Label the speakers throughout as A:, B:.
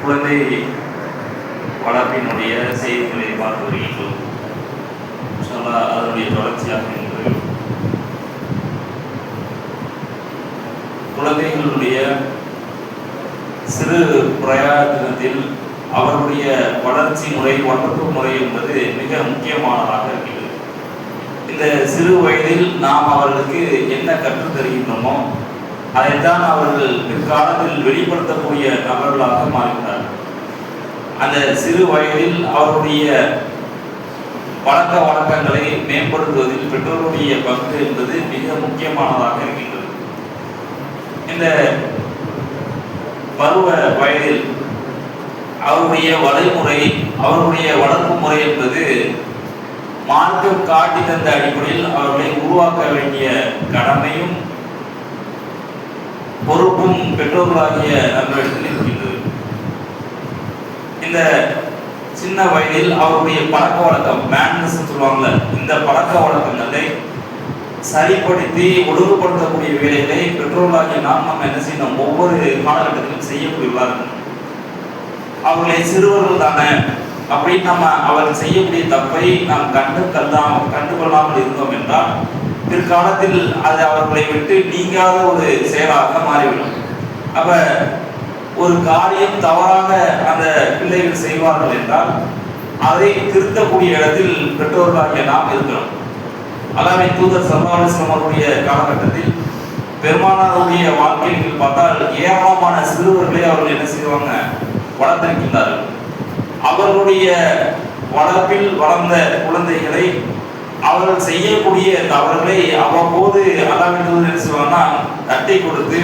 A: குழந்தை வளர்ப்பினுடைய செய்திகளை பார்த்து வருகின்றோம். அதனுடைய தொடர்ச்சியாக குழந்தைகளுடைய சிறு பிரயாணத்தில் அவருடைய வளர்ச்சி முறை, வளர்ப்பு முறை என்பது மிக முக்கியமானதாக இருக்கிறது. இந்த சிறு வயதில் நாம் அவர்களுக்கு என்ன கற்றுத் தருகின்றோமோ அதைத்தான் அவர்கள் பிற்காலத்தில் வெளிப்படுத்தக்கூடிய நபர்களாக மாறுகிறார்கள். அந்த சிறு வயதில் அவருடைய பழக்க வழக்கங்களை மேம்படுத்துவதில் பெற்றோருடைய பங்கு என்பது மிக முக்கியமானதாக இருக்கின்றது. இந்த பருவ வயதில் அவருடைய வழிமுறை, அவருடைய வளர்ப்பு முறை என்பது மார்க்கம் காட்டி தந்த அடிப்படையில் அவர்களை உருவாக்க வேண்டிய கடமையும் பொறுப்பும் பெற்றோர்களாகிய நம்மிடத்தில் இருக்கின்றது. இந்த சின்ன வயதில் அவருடைய பழக்க வழக்கம், மேனர்ஸ் சொல்லுவாங்கல்ல, இந்த பழக்க வழக்கங்களை சரிப்படுத்தி ஒழுங்குபடுத்தக்கூடிய வேலைகளை பெற்றோர்களாகிய நம்ம என்ன செய்யணும், ஒவ்வொரு காலகட்டத்திலும் செய்யக்கூடியவர்களாக இருக்கணும். அவர்களை சிறுவர்கள் தானே அப்படின்னு நம்ம அவர்கள் செய்யக்கூடிய தப்பை நாம் கண்டுகொள்ளாமல் இருந்தோம் என்றால் பிற்காலத்தில் அது அவர்களை விட்டு நீங்காத ஒரு செயலாக மாறிவிடும். அப்ப ஒரு காரியம் தவறாக அந்த பிள்ளைகள் செய்வார்கள் என்றால் அதை திருத்தக்கூடிய இடத்தில் பெற்றோர்களாகிய நாம் இருக்கிறோம். அல்லாஹ்வின் தூதர் ஸல்லல்லாஹு அலைஹி வஸல்லம் அவருடைய காலகட்டத்தில் பெருமானாருடைய வாழ்க்கையில் பார்த்தால் ஏராளமான சிறுவர்களை அவர்கள் என்ன செய்வாங்க, வளர்த்திருக்கின்றார்கள். அவர்களுடைய வளர்ப்பில் வளர்ந்த குழந்தைகளை அவர்கள் செய்யக்கூடிய தவறுகளை அவ்வப்போது அல்லாஹ்வின் தூதர் என்ன செய்வாங்கன்னா தட்டி கொடுத்து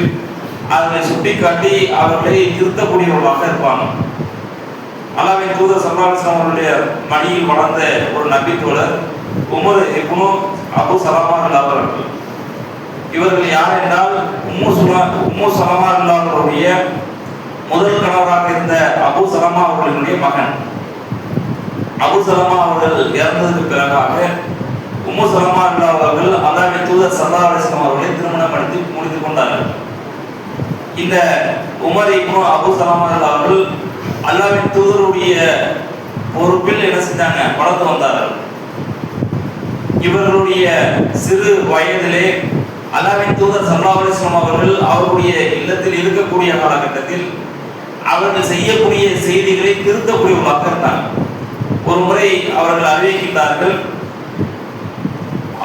A: அதை சுட்டி காட்டி அவர்களை திருத்தக்கூடியவர்களாக இருப்பாங்க. அல்லாஹ்வின் தூதர் ஸல்லல்லாஹு அலைஹி வஸல்லம் அவருடைய மடியில் வளர்ந்த ஒரு நபி தோழர் உமர் இப்னு அபு சலமா அவர்கள். இவர்கள் யார் என்றால் உம்மு சலமா அவர்களுடைய முதல் கணவராக இருந்த அபு சலமா அவர்களுடைய மகன். அபு சலமா அவர்கள் இறந்ததுக்கு பிறகாக உம்மு சலமா அவர்கள் அல்லாஹ்வின் தூதர் ஸல்லல்லாஹு அலைஹி வஸல்லம் அவர்களை திருமணம் முடித்துக் கொண்டார்கள். இந்த உமர் இப்னு அபு சலமா அவர்கள் அல்லாஹ்வின் தூதருடைய பொறுப்பில் என்ன செஞ்சாங்க, வளர்ந்து வந்தார்கள். இவர்களுடைய சிறு வயதிலே அல்லாஹ்வின் தூதர் ஸல்லல்லாஹு அலைஹி வஸல்லம் அவர்கள் அவருடைய இல்லத்தில் இருக்கக்கூடிய காலகட்டத்தில் அவர்கள் செய்யக்கூடிய செய்திகளை திருத்தக்கூடியவர்களாக இருந்தாங்க. ஒரு முறை அவர்கள் அறிவிக்கின்றார்கள்,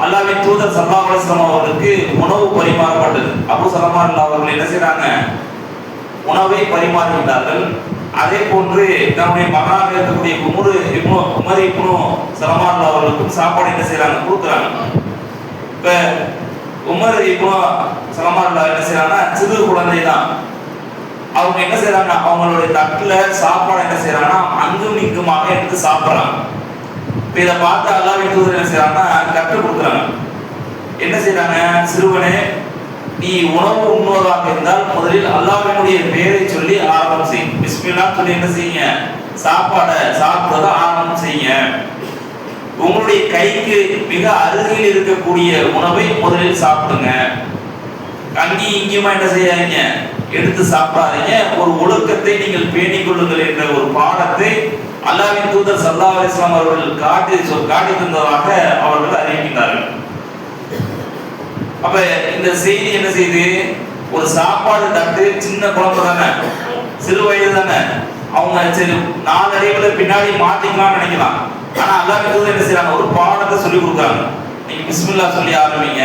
A: அல்லாஹ்வின் தூதர் ஸல்லல்லாஹு அலைஹி வஸல்லம் அவர்களுக்கு உணவு பரிமாறப்பட்டது. அபு சலமா அவர்கள் என்ன செய்றாங்க, உணவை பரிமாறுகின்றார்கள். அதே போன்று தன்னுடைய மகனாக இருக்கக்கூடிய உமர் இப்னு சலமா அவர்களுக்கும் சாப்பாடு என்ன செய்யறாங்க, கொடுக்குறாங்க. இப்ப உமர் இப்னு சலமா என்ன செய்யறாங்கன்னா சிறு குழந்தை தான். அவங்க என்ன செய்யறாங்க, அவங்களுடைய தட்டுல சாப்பாடு என்ன செய்யறாங்கன்னா அங்கும் இங்குமாக எடுத்து சாப்பிட்றாங்க. இப்ப இதை பார்த்து அல்லாஹ்வின் தூதர் என்ன செய்யறாங்கன்னா கற்றுக் கொடுக்குறாங்க. என்ன செய்யறாங்க, சிறுவனே நீ உணவு உண்ணுவதாக இருந்தால் முதலில் அல்லாஹ்வினுடைய பெயரை சொல்லி ஆரம்பம் செய். பிஸ்மில்லாஹ் சொல்லி என்ன செய்யுங்க, சாப்பாடை சாப்பிடுறத ஆரம்பம் செய்யுங்க. உங்களுடைய கைக்கு மிக அருகில் இருக்கக்கூடிய உணவை முதலில் சாப்பிடுங்க. அங்கி இங்கேயுமா என்ன செய்யாதீங்க, எடுத்து சாப்பிடாதீங்க. ஒரு ஒழுக்கத்தை நீங்கள் பேணிக் கொள்ளுங்கள் என்ற ஒரு பாடத்தை அல்லாஹ்வின் தூதர் ஸல்லல்லாஹு அலைஹி வஸல்லம் அவர்கள் காட்டி தந்ததாக அவர்கள் அறிவிக்கின்றார்கள். அப்ப இந்த செய்தி என்ன செய்யுது, ஒரு சாப்பாடு தட்டு, சின்ன குழந்தை தானே, சிறு வயது தானே, அவங்க சரி நாளடைவுல பின்னாடி மாத்திக்கலாம்னு நினைக்கலாம். ஆனா அல்லாஹ்வின் தூதர் என்ன செய்யறாங்க, ஒரு பாடத்தை சொல்லி கொடுக்குறாங்க. நீங்க பிஸ்மில்லாஹ் சொல்லி ஆரம்பிங்க.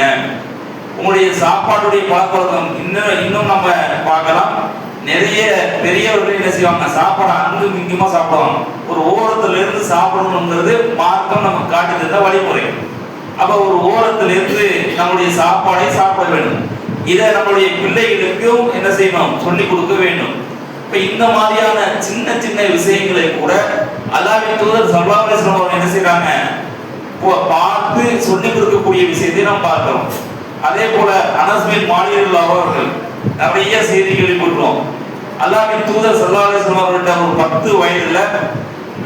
A: உங்களுடைய சாப்பாடுடைய பழக்கம் இன்னும் நம்ம பார்க்கலாம். நிறைய பெரியவர்கள் என்ன செய்வாங்க, சாப்பாடு அங்கும் இங்குமா சாப்பிடுவாங்க. ஒரு ஓரத்துல இருந்து சாப்பிடணுங்கிறது மார்க்கம் நமக்கு காட்டி தந்த வழிமுறை. அப்ப ஒரு ஓரத்துல இருந்து நம்முடைய சாப்பாடை சாப்பிட வேண்டும். இதை நம்முடைய பிள்ளைகளுக்கும் என்ன செய்யணும், சொல்லிக் கொடுக்க வேண்டும். இப்ப இந்த மாதிரியான சின்ன சின்ன விஷயங்களை கூட அல்லாஹ்வின் தூதர் ஸல்லல்லாஹு அலைஹி வஸல்லம் அவர்கள் என்ன செய்றாங்க, பார்த்து சொல்லிக் கொடுக்கக்கூடிய விஷயத்தை நாம் பார்க்கிறோம். அதே போல அனஸ் பின் மாலிக் அவர்கள் நிறைய செய்திகளை கொடுக்கிறோம். அல்லாஹ்வின் தூதர் ஸல்லல்லாஹு அலைஹி வஸல்லம் அவர்கள்ட்ட ஒரு 10 வயதுல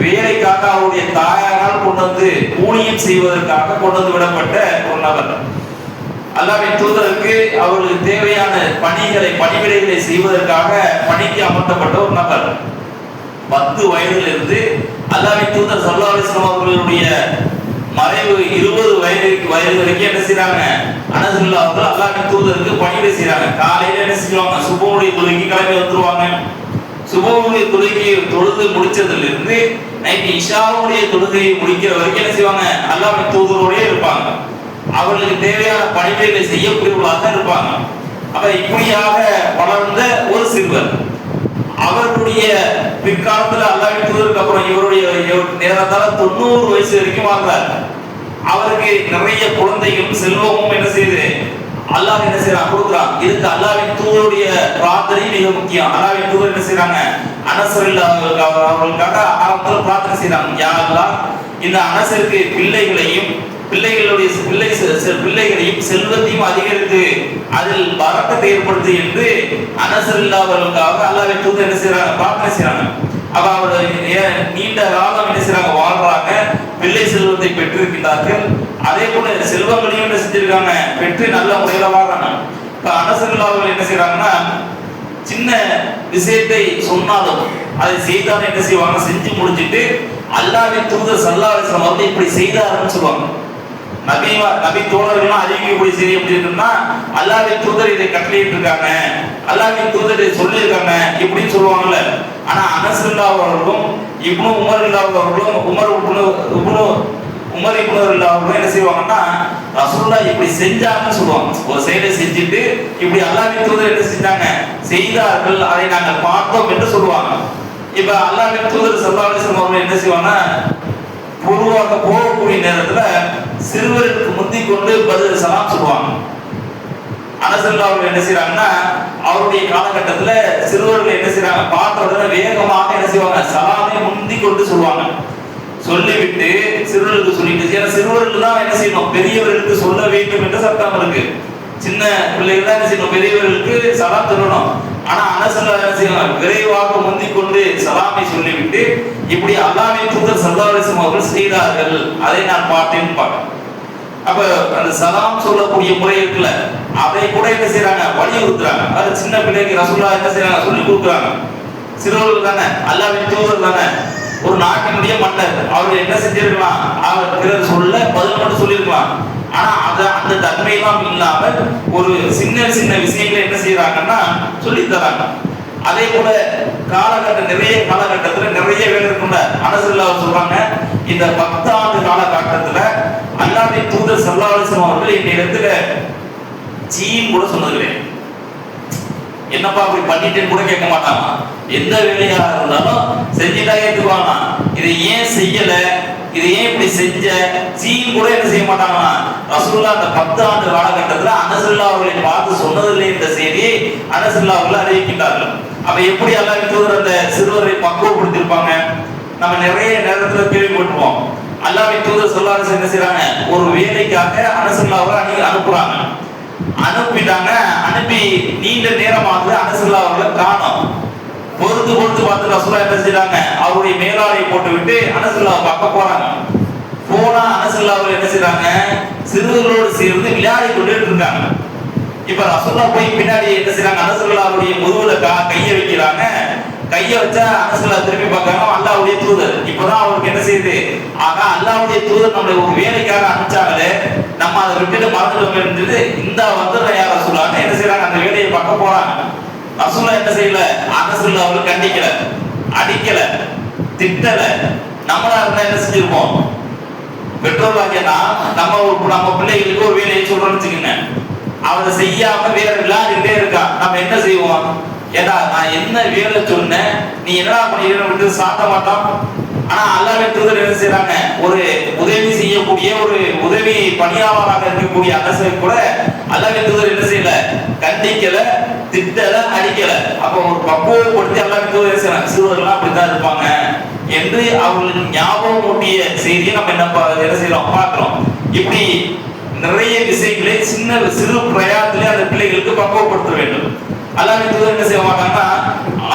A: வேலைக்காக அவருடைய தாயாரால் கொண்டு வந்து ஊழியம் செய்வதற்காக கொண்டு வந்து விடப்பட்ட ஒரு நபர். அல்லாஹ்வின் தூதருக்கு அவர்களுக்கு தேவையான பணிவிடைகளை செய்வதற்காக பணிக்கு அமர்த்தப்பட்ட ஒரு நபர். 10 வயதுல இருந்து அல்லாஹ்வின் தூதர் ஸல்லல்லாஹு அலைஹி வஸல்லம் அவர்களுடைய மறைவு 20 வயது வரைக்கும் என்ன செய்றாங்க, அனஸ் ரலியல்லாஹு அவர்கள் அல்லாஹ்வின் தூதருக்கு பணிவிடை செய்றாங்க. காலையில என்ன செய்வாங்க, சுபஹுடைய தொழுகைக்கு கிளம்பி வந்துருவாங்க. சுபஹுடைய தொழுகையை தொழுது முடிச்சதுல இருந்து நைட் இஷாவுடைய தொழுகையை முடிக்கிற வரைக்கும் என்ன செய்வாங்க, அல்லாஹ்வின் தூதரோடே இருப்பாங்க. அவர்களுக்கு தேவையான பணிவிடைகளை செய்யக்கூடியவர்களாக இருப்பாங்க. அப்ப இப்படியாக வளர்ந்த ஒரு சிறுவர் அவருடைய பிற்காலத்தில் அல்லாஹ்வின் தூதருக்கு அப்புறம் இவருடைய நேரத்தால 90 வயசு வரைக்கும் வாழ்றார். அவருக்கு நிறைய குழந்தைகளும் செல்வமும் என்ன செய்யுது, அல்லாஹ் என்ன செய்யறான், கொடுக்குறான். இதுக்கு அல்லாஹ்வின் தூதருடைய பிரார்த்தனை மிக முக்கியம். அல்லாஹ்வின் தூதர் என்ன செய்யறாங்க, அனஸ் அவர்களுக்காக ஆரம்பத்தில் பிரார்த்தனை செய்யறாங்க. யா அல்லாஹ், இந்த அனஸருக்கு பிள்ளைகளையும் பிள்ளைகளையும் செல்வத்தையும் அதிகரித்து அதில் பரக்கத்தை ஏற்படுத்து என்று அனஸ் அவர்களுக்காக அல்லாஹ்வின் தூதர் என்ன செய்யறாங்க, பிரார்த்தனை செய்யறாங்க. அப்ப அவர் நீண்ட காலம் என்ன செய்யறாங்க, வாழ்றாங்க, பிள்ளை செல்வத்தை பெற்றிருக்கிறார்கள். அதே போல செல்வங்களையும் என்ன செஞ்சிருக்காங்க, பெற்று நல்ல முறையில வாழ்றாங்க. இப்ப அனஸ் அவர்கள் என்ன செய்யறாங்கன்னா, சின்ன விஷயத்தை சொன்னாலும் அதை செய்தாலும் என்ன செய்வாங்க, செஞ்சு முடிச்சுட்டு அல்லாஹ்வின் தூதர் ஸல்லல்லாஹு அலைஹி வஸல்லம் அவர்கள் இப்படி செய்தாருன்னு சொல்லுவாங்க. நபி தோழர்கள்லாம் அறிவிக்கக்கூடிய செய்தி எப்படி இருக்குன்னா, அல்லாஹ்வின் தூதர் இதை கட்டளையிட்டு இருக்காங்க, அல்லாஹ்வின் தூதர் இதை சொல்லியிருக்காங்க இப்படின்னு சொல்லுவாங்கல்ல. ஆனா அனஸ் அவர்களும் இப்னு உமர் அவர்களும் உமர் இப்னு அவர்களும் என்ன செய்வாங்கன்னா, ரசூலுல்லாஹ் இப்படி செஞ்சாங்கன்னு சொல்லுவாங்க. ஒரு செயலை செஞ்சுட்டு இப்படி அல்லாஹ்வின் தூதர் என்ன செஞ்சாங்க, செய்தார்கள், அதை நாங்கள் பார்த்தோம் என்று சொல்லுவாங்க. இப்ப அல்லாஹ்வின் தூதர் ஸல்லல்லாஹு அலைஹி வஸல்லம் அவர்கள் என்ன செய்வாங்கன்னா, பொதுவாக போகக்கூடிய நேரத்துல சிறுவருக்கு முந்திக் கொண்டு பதில் சலாம் சொல்லுவாங்க. அனஸ் அவர்கள் என்ன செய்யறாங்கன்னா, அவருடைய காலகட்டத்துல சிறுவர்கள் என்ன செய்யறாங்க, பார்த்த உடனே வேகமாக என்ன செய்வாங்க, சலாமை முந்திக் கொண்டு சொல்லுவாங்க. சொல்லிவிட்டு சிறுவர்களுக்கு சொல்லிட்டு, ஏன்னா சிறுவர்கள் தான் என்ன செய்யணும், பெரியவர்களுக்கு சொல்ல வேண்டும் என்ற சட்டம் இருக்கு. சின்ன பிள்ளைகள் தான் என்ன செய்யணும், பெரியவர்களுக்கு சலாம் சொல்லணும். ஆனா அனஸ் என்ன செய்யணும், விரைவாக முந்திக் கொண்டு சலாமை சொல்லிவிட்டு இப்படி அல்லாஹ்வின் தூதர் ஸல்லல்லாஹு அலைஹி வஸல்லம் அவர்கள் செய்தார்கள், அதை நான் பார்த்தேன்னு பார்க்கிறேன். அப்ப அந்த சலாம் சொல்லக்கூடிய முறை இருக்குல்ல, அதை கூட என்ன செய்யறாங்க, வலியுறுத்துறாங்க. அது சின்ன பிள்ளைக்கு ரசூலுல்லாஹ் என்ன செய்யறாங்க, சொல்லி கொடுக்குறாங்க. சிறுவர்கள் தானே, அல்லாஹ்வின் தூதர் தானே, ஒரு நாட்டினுடைய மன்னர், அவர் என்ன செஞ்சிருக்கலாம், அவர் பிறர் சொல்ல பதில் மட்டும் சொல்லியிருக்கலாம். ஆனா அந்த தன்மையெல்லாம் இல்லாமல் ஒரு சின்ன சின்ன விஷயங்களை என்ன செய்யறாங்கன்னா சொல்லி தராங்க. அதே போல நிறைய காலகட்டத்தில் நிறைய வேலை இருக்குல்ல. அனஸ் அவர் சொல்றாங்க, இந்த 10 ஆண்டு காலகட்டத்தில் அல்லாஹ்வின் தூதர் ஸல்லல்லாஹு அலைஹி வஸல்லம் அவர்கள் இந்த இடத்துல சீன் கூட சொன்னது கிடையாது. என்னப்பா அப்படி பண்ணிட்டேன்னு கூட கேட்க மாட்டாங்க. எந்த வேலையா இருந்தாலும் செஞ்சுட்டா ஏற்றுக்குவாங்க. இதை ஏன் செய்யல, இது ஏன் இப்படி செஞ்ச, சீன் கூட என்ன செய்ய மாட்டாங்கன்னா, ரசூலுல்லாஹ் அந்த 10 ஆண்டு காலகட்டத்தில் அனஸ் அவர்களை பார்த்து சொன்னதில்லை என்ற செய்தியை அனஸ் அவர்கள் அறிவிக்கின்றார்கள். அப்ப எப்படி அல்லாஹ்வின் தூதர் அந்த சிறுவரை பக்குவப்படுத்திருப்பாங்க, நம்ம நிறைய நேரத்தில் கேள்விப்பட்டிருப்போம். அல்லாஹ்வின் தூதர் ஸல்லல்லாஹு அலைஹி வஸல்லம் என்ன செய்றாங்க, ஒரு வேலைக்காக அனஸ் அவர்களை அனுப்புறாங்க. அனுப்பிட்டாங்க, அனுப்பி நீண்ட நேரமாக அனஸ் அவர்களை காணோம். பொறுத்து பார்த்து ரசூலுல்லாஹ் என்ன செய்றாங்க, அவருடைய மேலாடையை போட்டு விட்டு அனஸ் பார்க்க போறாங்க. போனா அனஸ் அவர்கள் என்ன செய்றாங்க, சிறுவர்களோடு சேர்ந்து விளையாடி கொண்டு இருக்காங்க. இப்ப ரசூலுல்லாஹ் போய் பின்னாடி என்ன செய்றாங்க, அனஸ் அவருடைய முதுகுல கையை வைக்கிறாங்க. கையை வச்சா அனஸ் திரும்பி பார்க்கறாங்க, அல்லாஹ்வுடைய தூதர். இப்பதான் அவருக்கு என்ன செய்யுது, ஆகா அல்லாஹ்வுடைய தூதர் நம்மளை ஒரு வேலைக்காக அனுப்பிச்சாங்களே, நம்ம அதை விட்டுட்டு மறந்துட்டோம் என்று இந்த வந்துடுற யார் ரசூலுல்லாஹ் என்ன செய்றாங்க, அந்த வேலையை பார்க்க போறாங்க. ரசூலுல்லாஹ் என்ன செய்யல, அனஸ் அவர்கள் கண்டிக்கல, அடிக்கல, திட்டல. நம்மளா இருந்தா என்ன செஞ்சிருப்போம், பெற்றோர்களாகிய நம்ம பிள்ளைகளுக்கு ஒரு வேலையை சொல்றோம்னு வச்சுக்கோங்க, அவரை செய்யாம வேற விளையாடிட்டே இருக்கா, நம்ம என்ன செய்வோம், ஏடா நான் என்ன வேலை சொன்னேன், நீ என்னடா பண்ணிட்டு சாட்ட மாட்டோம். ஆனா அல்லாஹ்வின் தூதர் என்ன செய்றாங்க, ஒரு உதவி செய்யக்கூடிய ஒரு உதவி பணியாளராக இருக்கக்கூடிய அனஸை கூட அல்லாஹ்வின் தூதர் என்ன செய்யல, கண்டிக்கல, திட்டல, அடிக்கல. அப்ப ஒரு பக்குவப்படுத்தி அல்லாஹ்வின் தூதர் என்ன செய்றாங்க, சிறுவர்கள்லாம் அப்படித்தான் இருப்பாங்க என்று அவர்களுக்கு ஞாபகம் ஊட்டிய செய்தியை நம்ம என்ன செய்யறோம், பார்க்கிறோம். இப்படி நிறைய விஷயங்களை சிறு பிரயாணத்திலே அந்த பிள்ளைகளுக்கு பக்குவப்படுத்த வேண்டும். அல்லாஹ்வின் தூதர் என்ன செய்ய மாட்டாங்கன்னா,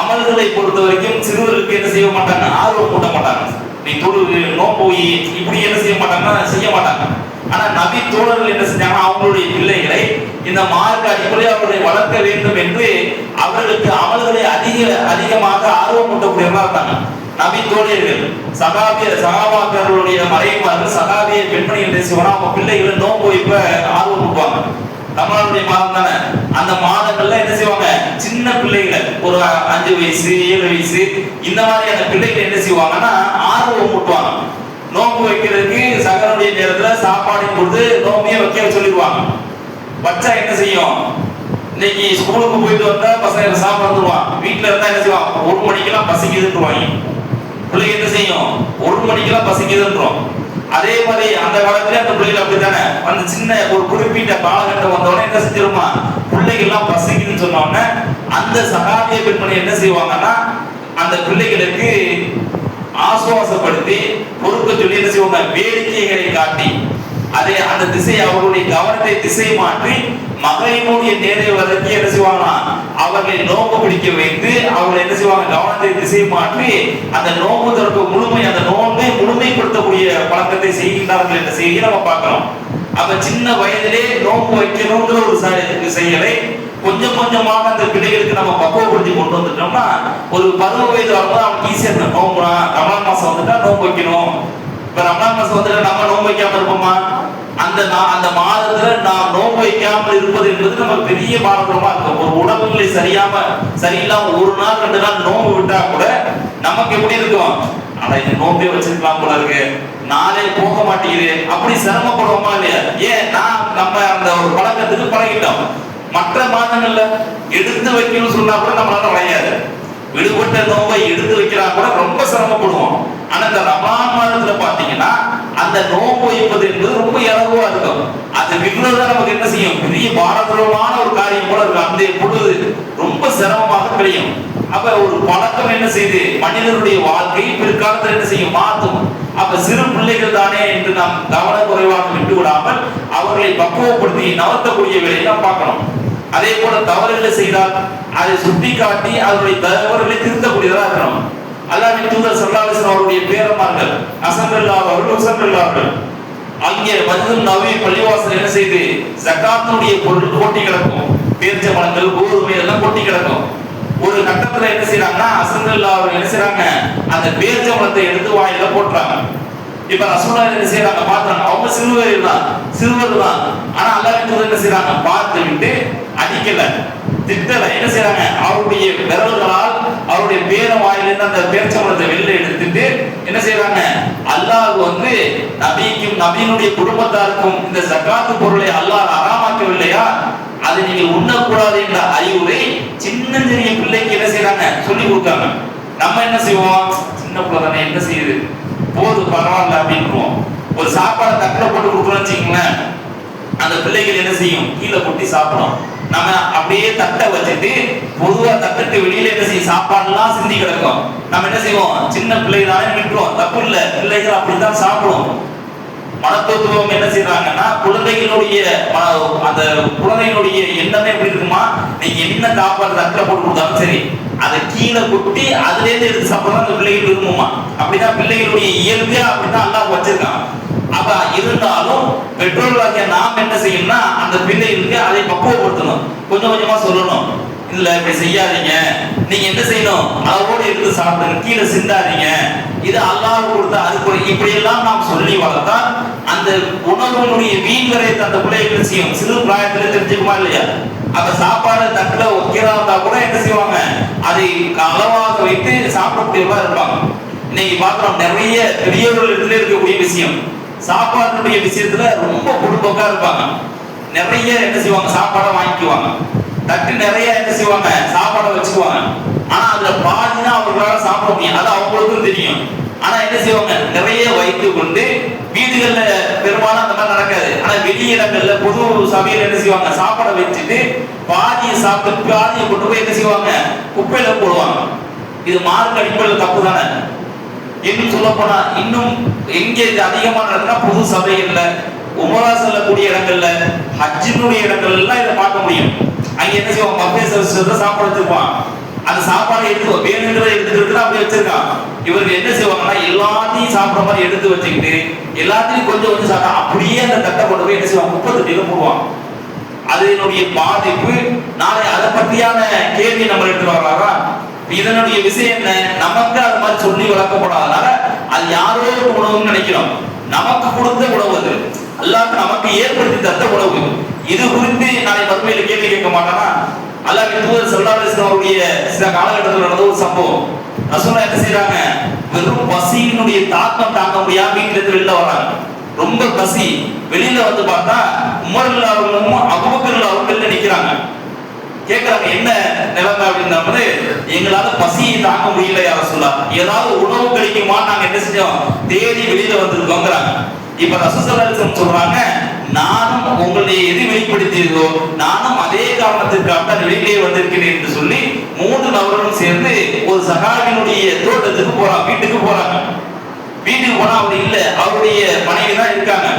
A: அமல்களை பொறுத்த வரைக்கும் சிறுவர்களுக்கு என்ன செய்ய மாட்டாங்க, ஆர்வம் கூட்ட மாட்டாங்க. நீ தொழுது நோம்பு இப்படி என்ன செய்ய மாட்டாங்கன்னா செய்ய மாட்டாங்க. ஆனா நபி தோழர்கள் என்ன செஞ்சாங்கன்னா, அவங்களுடைய பிள்ளைகளை இந்த மார்க்க அடிப்படையில் அவர்களை வளர்க்க வேண்டும் என்று அவர்களுக்கு அமல்களை அதிகமாக ஆர்வம் ஊட்டக்கூடியவர்களாக இருந்தாங்க. நபி தோழியர்கள் சகாபாக்களுடைய மறைமார்கள் சகாபிய பெண்மணிகள் பேசுவாங்க, அவங்க பிள்ளைகளை நோன்பு வைப்ப ஆர்வம் ஊட்டுவாங்க. தமிழ்நாடுடைய மாதம் தானே, அந்த மாதங்கள்ல என்ன செய்வாங்க, சின்ன பிள்ளைகளை ஒரு 5 வயசு 7 வயசு இந்த மாதிரியான பிள்ளைகள் என்ன செய்வாங்கன்னா ஆர்வம் ஊட்டுவாங்க. நோன்பு வைக்கிறதுக்கு சகருடைய நேரத்துல சாப்பாடு கொடுத்து நோம்பியே வைக்க சொல்லிடுவாங்க. வச்சா என்ன செய்யும், இன்னைக்கு ஸ்கூலுக்கு போயிட்டு வந்தா பசங்க சாப்பிட வந்துருவான், வீட்டுல இருந்தா என்ன செய்வான் 1 மணிக்கெல்லாம் பசிக்குதுன்றுவாங்க. பிள்ளைங்க என்ன செய்யும் 1 மணிக்கெல்லாம் பசிக்குதுன்றோம். அதே மாதிரி அந்த காலத்துல அந்த பிள்ளைகள் அப்படித்தானே, அந்த சின்ன ஒரு குறிப்பிட்ட காலகட்டம் வந்தோடனே என்ன செஞ்சிருமா, பிள்ளைகள் எல்லாம் பசிக்குதுன்னு சொன்னோடனே அந்த சகாபிய பெண்மணி என்ன செய்வாங்கன்னா அந்த பிள்ளைகளுக்கு ஆசுவாசப்படுத்தி பொறுக்க சொல்லி என்ன செய்வாங்க, வேடிக்கைகளை காட்டி அதே அந்த திசை அவர்களுடைய கவனத்தை திசை மாற்றி மகளினுடைய நேரை வரைக்கும் என்ன செய்வாங்கன்னா அவர்களை நோம்பு பிடிக்க வைத்து அவர்களை என்ன செய்வாங்க கவனத்தை திசை மாற்றி அந்த நோம்பு திறப்பு முழுமை அந்த நோன்பை முழுமைப்படுத்தக்கூடிய பழக்கத்தை செய்கின்றார்கள் என்ற செய்தியை நம்ம பார்க்கிறோம். அப்ப சின்ன வயதிலே நோம்பு வைக்கணுங்கிற ஒரு செயலை கொஞ்சம் கொஞ்சமாக அந்த பிள்ளைகளுக்கு நம்ம பக்குவப்படுத்தி கொண்டு வந்துட்டோம்னா ஒரு 10 வயது வரும்போது அவனுக்கு ஈஸியா நோம்பு, ரமலான் மாசம் வந்துட்டா நோம்பு வைக்கணும். இப்ப ரமலான் மாசம் வந்துட்டா நம்ம நோம்பு வைக்காம இருப்போமா, அந்த மாதத்துல நாம் நோன்பு வைக்காமல் இருப்பது என்பது நம்ம பெரிய பாரதமா இருக்கும். ஒரு உடல்நிலை சரியில்லாம 1 நாள் 2 நாள் நோன்பு விட்டா கூட நமக்கு எப்படி இருக்கும், ஆனா இந்த நோன்பே வச்சிருக்கலாம் போல இருக்கு, நாளே போக மாட்டேங்குது, அப்படி சிரமப்படுவோமா இல்லையா? ஏன் நம்ம அந்த ஒரு பழக்கத்துக்கு பழகிட்டோம். மற்ற மாதங்கள்ல எடுத்து வைக்கணும்னு சொன்னா கூட நம்மளால வளையாது, விடுபட்ட நோன்பை எடுத்து வைக்கிறா கூட ரொம்ப சிரமப்படுவோம். ஆனா இந்த ரமலான் மாதத்துல பாத்தீங்கன்னா அந்த நோன்பு வைப்பது என்பது ரொம்ப இலகுவா இருக்கும். அது விடுறதுதான் நமக்கு என்ன செய்யும், பெரிய பாரதூரமான ஒரு காரியம் போல இருக்கும். அந்த பொழுது ரொம்ப சிரமமாக கிடையும். அப்ப ஒரு பழக்கம் என்ன செய்யுது, மனிதனுடைய வாழ்க்கை பிற்காலத்தில் என்ன செய்யும், மாற்றும். அப்ப சிறு பிள்ளைகள் தானே என்று நாம் கவனக்குறைவாக விட்டு விடாமல் அவர்களை பக்குவப்படுத்தி நவர்த்தக்கூடிய வேலையை நாம் பார்க்கணும். அதே போல தவறுகளை செய்தால் அதை சுட்டி காட்டி அவருடைய தவறுகளை திருத்தக்கூடியதாக இருக்கணும். அல்லாஹ்வின் தூதர் ஸல்லல்லாஹு அலைஹி வஸல்லம் அவருடைய பேரமார்கள் ஹுசைன் அங்கே மஸ்ஜிதுன் நபவி பள்ளிவாசல் என்ன செய்து ஜகாத்துடைய பொருள் கொட்டி கிடக்கும், பேரிச்சம்பழங்கள் கோதுமை எல்லாம் கொட்டி கிடக்கும். ஒரு கட்டத்துல என்ன செய்யறாங்கன்னா ஹசன் அவர்கள் என்ன செய்யறாங்க, அந்த பேரிச்சம்பழத்தை எடுத்து வாயில போட்டுறாங்க. இப்ப ரசூலுல்லாஹ் என்ன செய்யறாங்க பார்த்தாங்க, அவங்க சிறுவர் தான், ஆனா அல்லாஹ்வின் தூதர் என்ன செய்யறாங்க பார்த்து விட்டு அடிக்கல திட்டல, என்ன செய்யறாங்க அவருடைய விரல்களால் அவருடைய பேர வாயிலிருந்து அந்த பேரிச்சம்பழத்தை வெளில எடுத்துட்டு என்ன செய்யறாங்க, அல்லாஹ் வந்து நபியினுடைய குடும்பத்தாருக்கும் இந்த ஜகாத்து பொருளை அல்லாஹ் ஹராமாக்கவில்லையா, அதை நீங்கள் உண்ணக்கூடாது என்ற அறிவுரை சின்ன பிள்ளைக்கு என்ன செய்யறாங்க சொல்லி கொடுக்காங்க. நம்ம என்ன செய்வோம், சின்ன பிள்ளை தானே என்ன செய்யுது போது பரவாயில்ல அப்படின்றோம். ஒரு சாப்பாடு தட்டில் போட்டு கொடுக்கணும்னு வச்சுக்கோங்களேன், அந்த பிள்ளைகள் என்ன செய்யும் கீழே கொட்டி சாப்பிடும். நம்ம அப்படியே தட்டை வச்சுட்டு பொதுவா தட்டுக்கு வெளியில என்ன செய்யும் சாப்பாடுலாம் சிந்தி கிடக்கும். நம்ம என்ன செய்வோம், சின்ன பிள்ளைதானே விட்டுருவோம், தப்பு இல்லை, பிள்ளைகள் அப்படித்தான் சாப்பிடுவோம். மனத்தத்துவம் என்ன செய்யறாங்கன்னா குழந்தைகளுடைய அந்த குழந்தைகளுடைய எண்ணமே எப்படி இருக்குமா, நீங்க என்ன சாப்பாடு தட்டில் போட்டு கொடுத்தாலும் சரி அதை கீழே கொட்டி அதுல இருந்து எடுத்து சாப்பிடலாம் அந்த பிள்ளைகள் விரும்புமா. அப்படிதான் பிள்ளைகளுடைய இயல்பே அப்படிதான் அல்லாஹ் வச்சிருக்கான். அப்ப இருந்தாலும் பெற்றோர்களாகிய நாம் என்ன செய்யணும்னா அந்த பிள்ளைகளுக்கு அதை பக்குவப்படுத்தணும், கொஞ்சம் கொஞ்சமா சொல்லணும், இல்ல இப்படி செய்யாதீங்க, நீங்க என்ன செய்யணும் அளவோடு எடுத்து சாப்பிடுங்க, கீழே சிந்தாதீங்க, இது அல்லாஹ் கொடுத்த அறிவுரை, இப்படி எல்லாம் நாம் சொல்லி வளர்த்தா அந்த உணவுடைய வீண்வரையத்தை அந்த பிள்ளைகள் செய்யும், சிறு பிராயத்துல தெரிஞ்சுக்குமா இல்லையா? அப்ப சாப்பாடு தட்டுல வைக்கிறதா கூட என்ன செய்வாங்க, அதை அளவாக வைத்து சாப்பிடக்கூடியவா இருப்பாங்க. இன்னைக்கு பாக்குறோம் நிறைய பெரியவர்கள் இடத்துல இருக்கக்கூடிய விஷயம், சாப்பாடுடைய விஷயத்துல ரொம்ப பொடுப்போக்கா இருப்பாங்க. நிறைய என்ன செய்வாங்க சாப்பாடை வாங்கிக்குவாங்க, தட்டு நிறைய என்ன செய்வாங்க சாப்பாடை வச்சுக்குவாங்க. ஆனா அதுல பாதிதான் அவர்களால சாப்பிட முடியும், அது அவங்களுக்கும் தெரியும். ஆனா என்ன செய்வாங்க நிறைய வைத்து கொண்டு வீடுகள்ல பெரும்பாலும் அந்த மாதிரி நடக்காது, ஆனா வெளியிடங்கள்ல பொது சபையில என்ன செய்வாங்க சாப்பாடை வச்சுட்டு பாதியை சாப்பிட்டு பாதியை கொண்டு போய் என்ன செய்வாங்க குப்பையில போடுவாங்க. இது மார்க்க அடிப்படையில் தப்பு தானே. இன்னும் சொல்ல போனா இன்னும் எங்கே அதிகமா நடக்குன்னா பொது சபைகள்ல, உமரா செல்லக்கூடிய இடங்கள்ல, ஹஜ்ஜினுடைய இடங்கள்ல எல்லாம் இதை பார்க்க முடியும். அங்க என்ன செய்வாங்க பஃபே சர்வீஸ் சாப்பாடு வச்சிருப்பான், அந்த சாப்பாடை எடுத்து வேணுன்றதை எடுத்துக்கிட்டு அப்படி வச்சிருக்கான். இவருக்கு என்ன செய்வாங்கன்னா எல்லாத்தையும் சாப்பிட்ற மாதிரி எடுத்து வச்சுக்கிட்டு எல்லாத்தையும் கொஞ்சம் கொஞ்சம் சாப்பிட்டா அப்படியே அந்த தட்டை கொண்டு போய் என்ன செய்வாங்க குப்பை தொட்டியில போடுவாங்க. அதனுடைய பாதிப்பு நாளை அதை பற்றியான கேள்வி நம்ம எடுத்து வர்றாரா? இதனுடைய விஷயம் என்ன? நமக்கு அது மாதிரி சொல்லி வளர்க்கப்படாதனால அது யாரோ உணவுன்னு நினைக்கிறோம். நமக்கு கொடுத்த உணவு அது, அல்லாஹ் நமக்கு ஏற்படுத்தி தந்த உணவு. இது குறித்து நாளை மறுமையில கேள்வி கேட்க மாட்டானா? அல்லாஹ்வின் தூதர் ஸல்லல்லாஹு அலைஹி வஸல்லம் அவருடைய சில காலகட்டத்தில் நடந்த ஒரு சம்பவம். ரசூலுல்லாஹ் என்ன செய்றாங்க, வெறும் பசியினுடைய தாக்கம் தாங்க முடியாம வீட்டுல இருந்து வெளில வராங்க. ரொம்ப பசி. வெளியில வந்து பார்த்தா உமர் அவர்களும் அபூபக்கர் அவர்களும் வெளில நிக்கிறாங்க. கேட்கறாங்க, என்ன நிலைமை அப்படின்னா, எங்களால பசியை தாங்க முடியல யா ரசூலுல்லாஹ், ஏதாவது உணவு கிடைக்குமா நாங்க என்ன செஞ்சோம் தேடி வெளியில வந்திருக்கோங்கிறாங்க. இப்ப ரசூலுல்லாஹ் சொல்றாங்க, நானும் உங்களை எது வெளிப்படுத்தியதோ நானும் அதே காரணத்திற்காக தான் வெளியிலே வந்திருக்கிறேன் என்று சொல்லி 3 நபர்களும் சேர்ந்து ஒரு சஹாபியினுடைய தோட்டத்துக்கு போறாங்க, வீட்டுக்கு போறாங்க. வீட்டுக்கு போனா அவர் இல்ல, அவருடைய மனைவி தான் இருக்காங்க.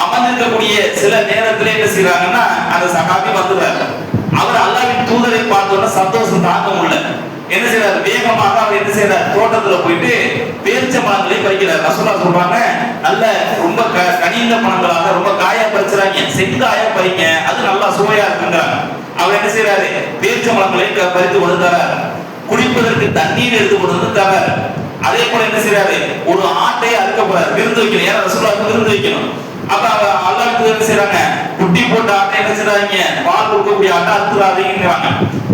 A: அமர்ந்திருக்கக்கூடிய சில நேரத்துல என்ன செய்யறாங்கன்னா, அந்த சஹாபி வந்துடுறாரு. அவர் அல்லாஹ்வின் தூதரை பார்த்தோன்னா சந்தோஷம் தாங்க முடியல. என்ன செய்யறாரு, வேகமாக அவர் என்ன செய்யறாரு, தோட்டத்துல போயிட்டு பேரிச்ச பழங்களை பறிக்கிறார். ரசூலுல்லாஹ் சொல்றாங்க, நல்ல ரொம்ப கனிந்த பழங்களாக ரொம்ப காயா பறிச்சுறாங்க, செங்காயா பறிங்க, அது நல்லா சுவையா இருக்குங்கிறாங்க. அவர் என்ன செய்யறாரு, பேரிச்ச பழங்களை பறித்து கொடுத்தாரு. குடிப்பதற்கு தண்ணீர் எடுத்து கொடுத்து தராரு. அதே போல என்ன செய்யறாரு, ஒரு ஆட்டை அறுக்க போறாரு, விருந்து வைக்கணும். ஏன்னா ரசூலுல்லாஹ் விருந்து வைக்கணும். அப்ப அல்லாஹ் என்ன செய்யறாங்க, குட்டி போட்ட ஆட்டை என்ன செய்யறாங்க, பால் கொடுக்கக்கூடிய ஆட்டை அறுத்துறாதீங்கிறாங்க.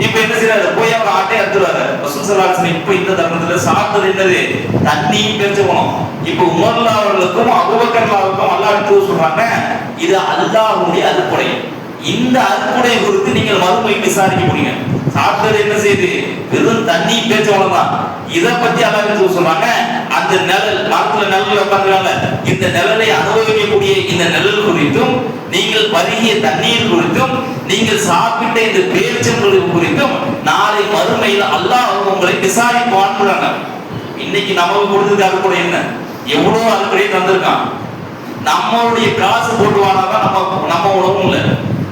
A: இப்ப என்ன செய்யறாரு, போய் அவர் ஆட்டை அறுத்துறாரு. ரசூல் ஸல்லல்லாஹு அலைஹி வஸல்லம் இப்ப இந்த தருணத்துல சாப்பிட்டது என்னது, தண்ணி பெருச்சவனும். இப்ப உமர் அவர்களுக்கும் அபூபக்கர் அவர்களுக்கும் அல்லாஹ் சொல்றாங்க, இது அல்லாஹ்வுடைய அருட்கொடை. இந்த அருட்கொடை குறித்து நீங்கள் மறுமையில் விசாரிக்க முடியுங்க. சாப்பிட்டது என்ன செய்யுது, வெறும் தண்ணி பேச்சவளம் தான். இதை பத்தி அல்லாஹ் சொல்றாங்க, அந்த நிழல், மரத்துல நிழல் உட்கார்ந்துருக்காங்க, இந்த நிழலை அனுபவிக்கக்கூடிய இந்த நிழல் குறித்தும், நீங்கள் பருகிய தண்ணீர் குறித்தும், நீங்கள் சாப்பிட்ட இந்த பேரிச்சம்பழம் குறித்தும் நாளை மறுமையில் அல்லாஹ் உங்களை விசாரிப்பான்னு. இன்னைக்கு நமக்கு கொடுத்தது அறுப்படை என்ன, எவ்வளவு அறுப்படை தந்திருக்கான். நம்மளுடைய காசு போட்டு வானாதான் நம்ம உணவும் இல்லை.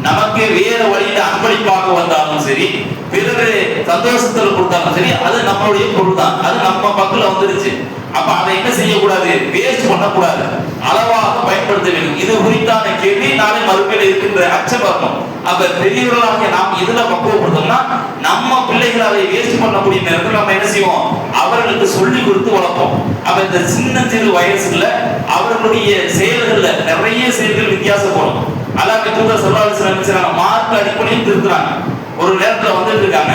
A: நமக்கு வேற வழியில அன்பளிப்பாக வந்தாலும் சரி, பிறகு சந்தோஷத்தில் கொடுத்தாலும் சரி, அது நம்மளுடைய பொருள் தான், அது நம்ம பக்கத்துல வந்துருச்சு. அப்ப அதை என்ன செய்யக்கூடாது, வேஸ்ட் பண்ணக்கூடாது, அளவாக பயன்படுத்த வேண்டும். இது குறித்தான கேள்வி நாளை மறுமையில இருக்கின்ற அச்சம் வரணும். அப்ப பெரியவர்களாக நாம் இதுல பக்குவப்படுத்தோம்னா நம்ம பிள்ளைகள் அதை வேஸ்ட் பண்ணக்கூடிய நேரத்தில் நம்ம என்ன செய்வோம், அவர்களுக்கு சொல்லி கொடுத்து வளர்ப்போம். அப்ப இந்த சின்ன சிறு வயசுல அவர்களுடைய செயல்கள்ல நிறைய செயல்கள் வித்தியாசப்படும். அல்லாஹ்வின் தூதர் ஸல்லல்லாஹு அலைஹி வஸல்லம் மார்க்க அடிப்படையில் திருத்துறாங்க. ஒரு நேரத்துல வந்துட்டு இருக்காங்க,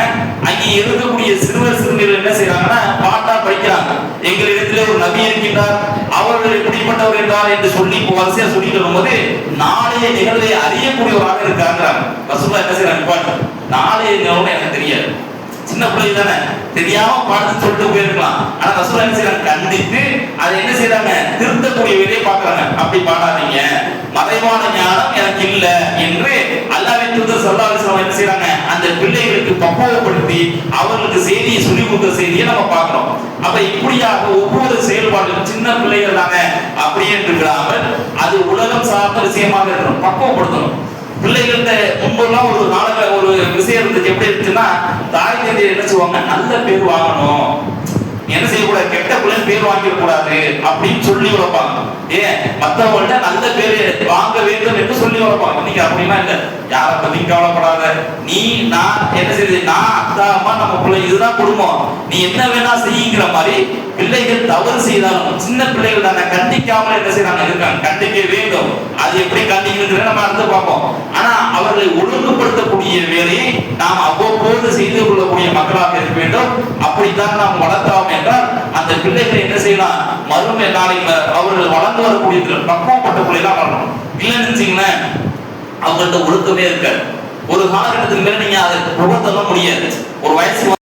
A: அங்கே இருக்கக்கூடிய சிறுவர் சிறுமிகள் என்ன செய்யறாங்கன்னா பாட்டா படிக்கிறாங்க. எங்களிடத்திலே ஒரு நபி இருக்கின்றார், அவர்கள் எப்படிப்பட்டவர் என்றார் என்று சொல்லி வரிசையா சொல்லிட்டு வரும்போது நாளைய நிகழ்வை அறியக்கூடியவராக இருக்காங்கிறாங்க. ரசூலுல்லாஹ் என்ன செய்யறாங்க, பாட்டு நாளைய நிகழ்வு எனக்கு தெரியாது, சின்ன பிள்ளை தானே தெரியாம பாட்டு சொல்லிட்டு போயிருக்கலாம். ஆனா ரசூலுல்லாஹ் என்ன செய்யறாங்க, கண்டித்து அதை என்ன செய்யறாங்க, திருத்தக்கூடிய வேலையை பாக்குறாங்க. அப்படி பாடாதீங்க, மறைவான ஞானம் எனக்கு இல்ல என்று அல்லாஹ்வின் தூதர் ஸல்லல்லாஹு அலைஹி வஸல்லம் என்ன செய்யறாங்க, அந்த பிள்ளைகளுக்கு பக்குவப்படுத்தி அவர்களுக்கு செய்தியை சொல்லி கொடுத்த செய்தியை நம்ம பார்க்கிறோம். அப்ப இப்படியாக ஒவ்வொரு செயல்பாடும் சின்ன பிள்ளைகள் தானே அப்படியே இருக்கிறாமல் அது உலகம் சார்ந்த விஷயமாக இருக்கணும், பக்குவப்படுத்தணும். பிள்ளைகள்கிட்ட முன்பெல்லாம் ஒரு விஷயம் இருந்துச்சு. எப்படி இருந்துச்சுன்னா, தாய் தந்தை என்ன செய்வாங்க, நல்ல பேர் வாங்கணும், என்ன செய்யக்கூடாது, கெட்ட பிள்ளைன்னு பேர் வாங்கிட கூடாது அப்படின்னு சொல்லி வளர்ப்பாங்க. ஏன் மற்றவங்கள்ட்ட நல்ல பேர் வாங்க வேண்டும் என்று சொல்லி வளர்ப்பாங்க. இன்னைக்கு அப்படின்னா இல்ல, யாரை பத்தி கவலைப்படாத, நீ நான் என்ன செய்யுது, நான் அத்தா அம்மா நம்ம பிள்ளை, இதுதான் குடும்பம், நீ என்ன வேணா செய்யுங்கிற மாதிரி பிள்ளைகள் தவறு செய்தாலும் சின்ன பிள்ளைகள் தானே கண்டிக்காமல் என்ன செய்யறாங்க இருக்காங்க. கண்டிக்க வேண்டும், அது எப்படி கண்டிக்கிறது நம்ம அடுத்து பார்ப்போம். ஆனா அவர்களை ஒழுங்குபடுத்தக்கூடிய வேலையை நாம் அவ்வப்போது செய்து கொள்ளக்கூடிய மக்களாக இருக்க வேண்டும். அப்படித்தான் நாம் வளர்த்தோம் என்றால் அந்த பிள்ளைகளை என்ன செய்யலாம், மறுமை நாளைக்கு அவர்கள் வளர்ந்து வரக்கூடிய பக்குவப்பட்ட பிள்ளைலாம் வரணும். இல்லைன்னு வச்சுங்களேன், அவங்கள்ட்ட ஒழுக்கமே இருக்காது. ஒரு காலகட்டத்துக்கு மேல நீங்க அதை புகழ்த்தலாம் முடியாது. ஒரு வயசு